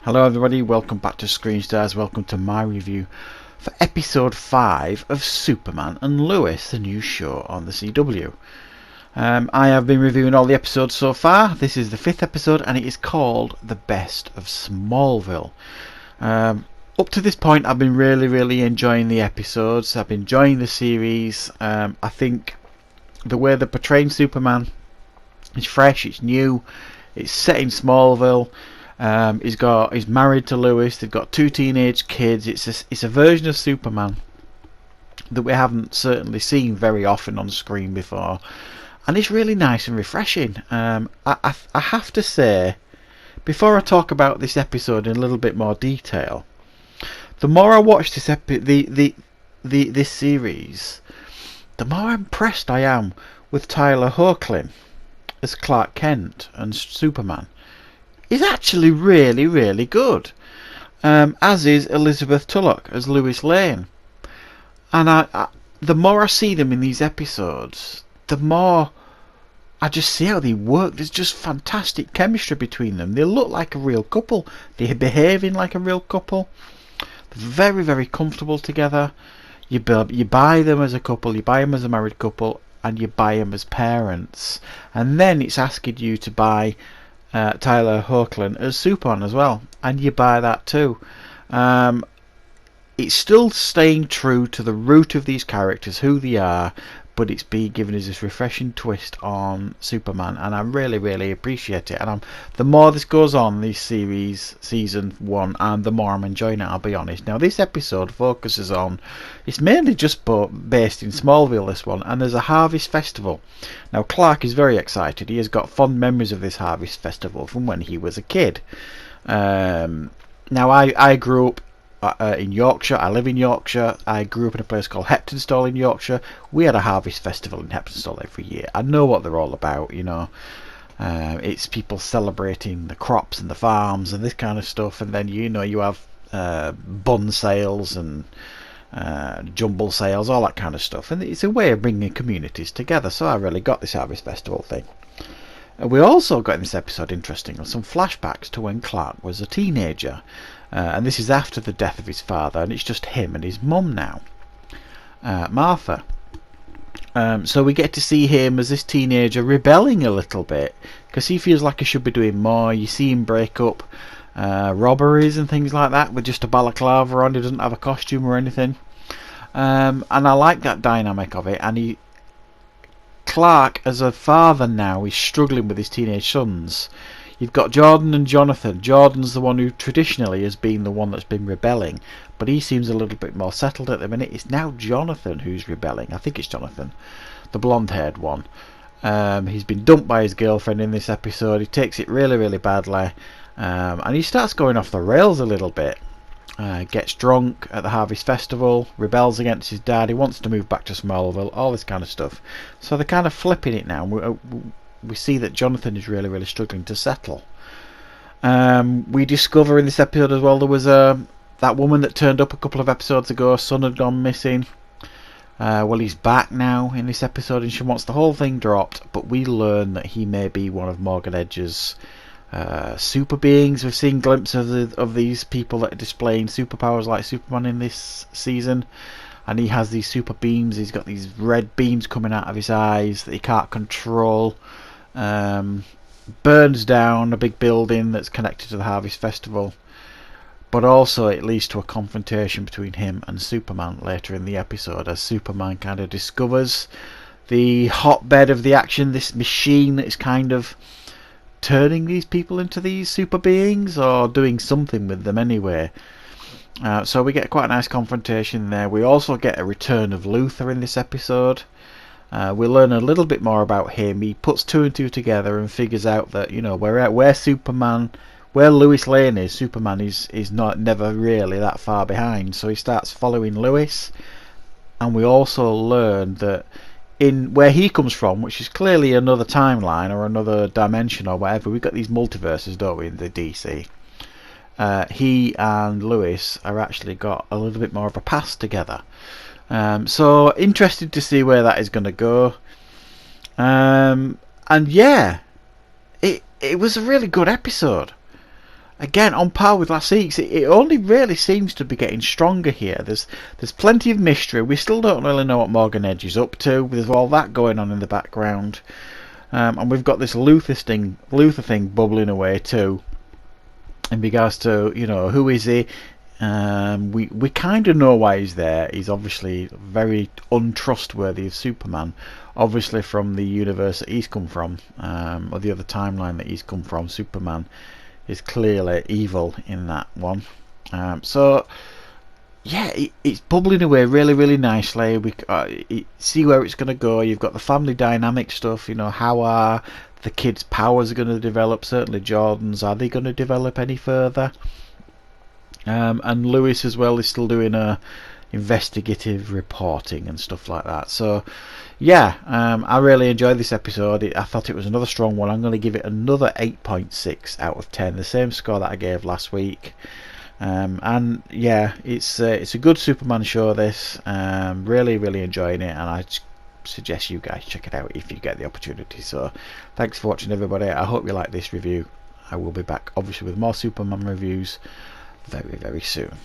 Hello everybody, welcome back to Screen Stars, welcome to my review for episode 5 of Superman and Lois, the new show on the CW. I have been reviewing all the episodes so far. This is the 5th episode and it is called The Best of Smallville. Up to this point I've been really enjoying the episodes. I've been enjoying the series. I think the way they're portraying Superman is fresh, it's new, it's set in Smallville. He's married to Lois. They've got 2 teenage kids. It's a version of Superman that we haven't certainly seen very often on screen before, and it's really nice and refreshing. I have to say, before I talk about this episode in a little bit more detail, the more I watch this this series, the more impressed I am with Tyler Hoechlin as Clark Kent and Superman. Is actually really good, as is Elizabeth Tulloch as Lois Lane. And the more I see them in these episodes, the more I just see how they work. There's just fantastic chemistry between them. They look like a real couple. They're behaving like a real couple. They're very comfortable together. You buy them as a couple, you buy them as a married couple, and you buy them as parents. And then it's asking you to buy Tyler Hoechlin as Superman as well, and you buy that too. It's still staying true to the root of these characters, who they are, but it's being given us this refreshing twist on Superman, and I really appreciate it. And the more this goes on, this series, season 1, and the more I'm enjoying it, I'll be honest. Now this episode focuses on, it's mainly just based in Smallville, this one, and there's a harvest festival. Now Clark is very excited. He has got fond memories of this harvest festival from when he was a kid. Now I grew up in Yorkshire. I live in Yorkshire. I grew up in a place called Heptonstall in Yorkshire. We had a harvest festival in Heptonstall every year. I know what they're all about, you know. It's people celebrating the crops and the farms and this kind of stuff, and then you have bun sales and jumble sales, all that kind of stuff, and it's a way of bringing communities together. So I really got this harvest festival thing. We also got in this episode, interestingly, some flashbacks to when Clark was a teenager. And this is after the death of his father, and it's just him and his mum now, Martha. So we get to see him as this teenager rebelling a little bit, because he feels like he should be doing more. You see him break up robberies and things like that with just a balaclava on. He doesn't have a costume or anything. And I like that dynamic of it. And Clark, as a father now, is struggling with his teenage sons. You've got Jordan and Jonathan. Jordan's the one who traditionally has been the one that's been rebelling, but he seems a little bit more settled at the minute. It's now Jonathan who's rebelling. I think it's Jonathan, the blonde-haired one. He's been dumped by his girlfriend in this episode. He takes it really badly, and he starts going off the rails a little bit. Gets drunk at the Harvest Festival, rebels against his dad. He wants to move back to Smallville, all this kind of stuff. So they're kind of flipping it now. We see that Jonathan is really struggling to settle. We discover in this episode as well, there was that woman that turned up a couple of episodes ago. Her son had gone missing. Well, he's back now in this episode, and she wants the whole thing dropped, but we learn that he may be one of Morgan Edge's super beings. We've seen glimpses of these people that are displaying superpowers like Superman in this season, and he has these super beams. He's got these red beams coming out of his eyes that he can't control. Burns down a big building that's connected to the Harvest Festival, but also it leads to a confrontation between him and Superman later in the episode, as Superman kind of discovers the hotbed of the action, this machine that is kind of turning these people into these super beings, or doing something with them anyway. So we get quite a nice confrontation there. We also get a return of Luthor in this episode. We learn a little bit more about him. He puts 2 and 2 together and figures out that, where Superman, where Lois Lane is, Superman is never really that far behind. So he starts following Lois, and we also learn that in where he comes from, which is clearly another timeline or another dimension or whatever, we've got these multiverses, don't we, in the DC. He and Lois are actually got a little bit more of a past together. So interested to see where that is going to go. And yeah, it was a really good episode. again, on par with last week's. It only really seems to be getting stronger here. There's plenty of mystery. We still don't really know what Morgan Edge is up to. There's all that going on in the background, and we've got this Luther thing bubbling away too. In regards to, you know, who is he? We kind of know why he's there. He's obviously very untrustworthy of Superman, obviously from the universe that he's come from, or the other timeline that he's come from. Superman is clearly evil in that one. So yeah, it's bubbling away really nicely. We see where it's going to go. You've got the family dynamic stuff. You know, how are the kids' powers going to develop? Certainly Jordan's. Are they going to develop any further? And Lois as well is still doing investigative reporting and stuff like that. So yeah, I really enjoyed this episode. I thought it was another strong one. I'm going to give it another 8.6 out of 10, the same score that I gave last week. And yeah, it's a good Superman show, this. Really enjoying it, and I suggest you guys check it out if you get the opportunity. So thanks for watching, everybody. I hope you like this review. I will be back obviously with more Superman reviews very soon.